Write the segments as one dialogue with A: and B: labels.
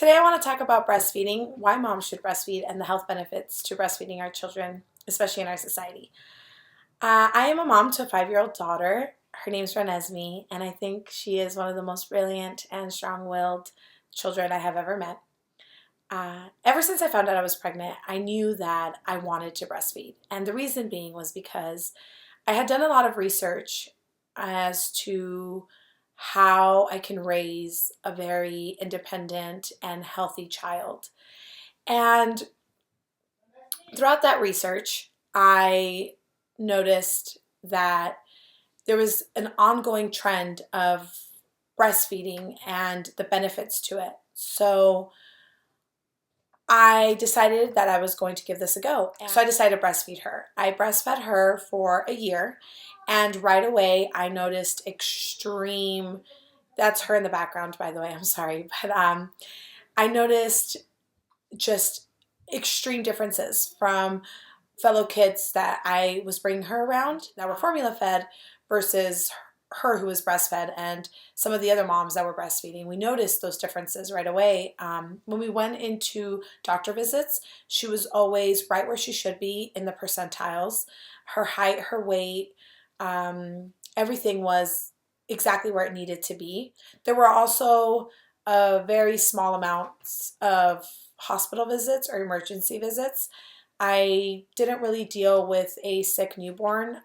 A: Today I want to talk about breastfeeding, why moms should breastfeed, and the health benefits to breastfeeding our children, especially in our society. I am a mom to a 5-year-old daughter. Her name's Renesmee, and I think she is one of the most brilliant and strong-willed children I have ever met. Ever since I found out I was pregnant, I knew that I wanted to breastfeed. And the reason being was because I had done a lot of research as to how I can raise a very independent and healthy child. And throughout that research, I noticed that there was an ongoing trend of breastfeeding and the benefits to it. So I decided that I was going to give this a go. So I decided to breastfeed her. I breastfed her for a year, and right away I noticed extreme, that's her in the background, by the way, I'm sorry, but I noticed just extreme differences from fellow kids that I was bringing her around that were formula fed versus her who was breastfed and some of the other moms that were breastfeeding. We noticed those differences right away. When we went into doctor visits, she was always right where she should be in the percentiles. Her height, her weight, everything was exactly where it needed to be. There were also very small amounts of hospital visits or emergency visits. I didn't really deal with a sick newborn.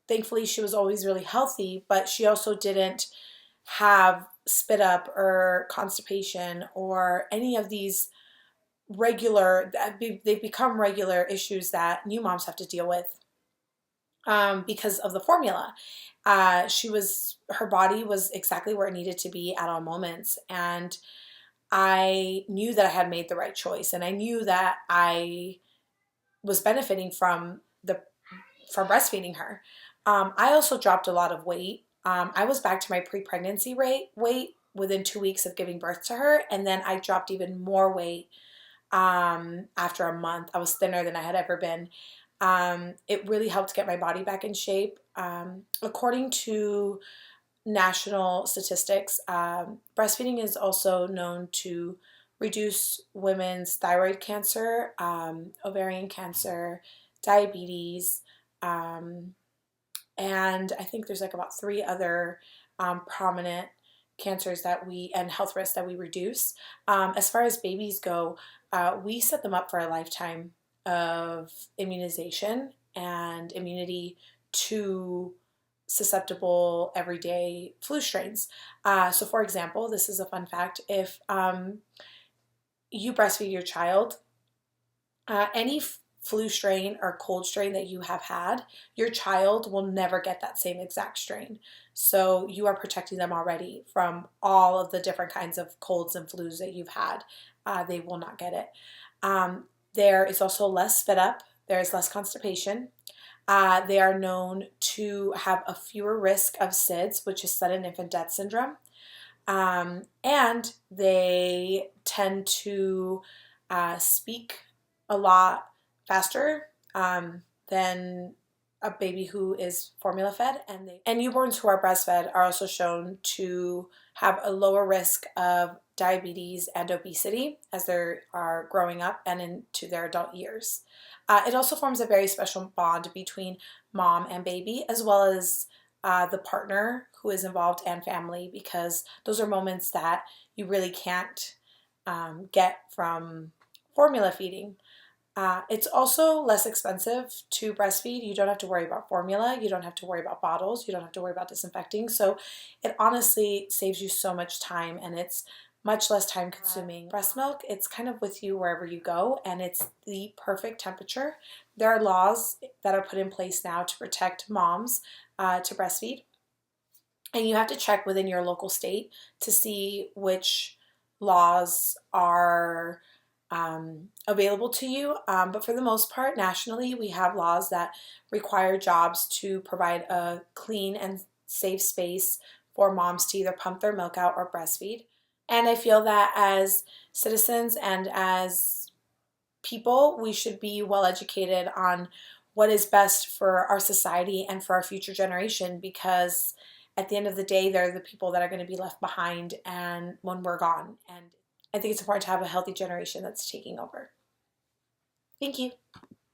A: Thankfully, she was always really healthy, but she also didn't have spit up or constipation or any of these they've become regular issues that new moms have to deal with because of the formula. Her body was exactly where it needed to be at all moments, and I knew that I had made the right choice, and I knew that I was benefiting from breastfeeding her. I also dropped a lot of weight. I was back to my pre-pregnancy weight within 2 weeks of giving birth to her, and then I dropped even more weight after a month. I was thinner than I had ever been. It really helped get my body back in shape. According to national statistics, breastfeeding is also known to reduce women's thyroid cancer, ovarian cancer, diabetes, and I think there's like about 3 other prominent cancers and health risks that we reduce. As far as babies go, we set them up for a lifetime of immunization and immunity to susceptible everyday flu strains. So for example, this is a fun fact, if you breastfeed your child, any flu strain or cold strain that you have had, your child will never get that same exact strain. So you are protecting them already from all of the different kinds of colds and flus that you've had. They will not get it. There is also less spit up. There is less constipation. They are known to have a fewer risk of SIDS, which is sudden infant death syndrome. And they tend to speak a lot faster than a baby who is formula fed, and newborns who are breastfed are also shown to have a lower risk of diabetes and obesity as they are growing up and into their adult years. It also forms a very special bond between mom and baby, as well as the partner who is involved and family, because those are moments that you really can't get from formula feeding. It's also less expensive to breastfeed. You don't have to worry about formula. You don't have to worry about bottles. You don't have to worry about disinfecting. So it honestly saves you so much time, and it's much less time consuming. Breast milk, it's kind of with you wherever you go, and it's the perfect temperature. There are laws that are put in place now to protect moms to breastfeed, and you have to check within your local state to see which laws are available to you. But for the most part, nationally, we have laws that require jobs to provide a clean and safe space for moms to either pump their milk out or breastfeed. And I feel that as citizens and as people, we should be well educated on what is best for our society and for our future generation, because at the end of the day, they're the people that are going to be left behind and when we're gone. And I think it's important to have a healthy generation that's taking over. Thank you.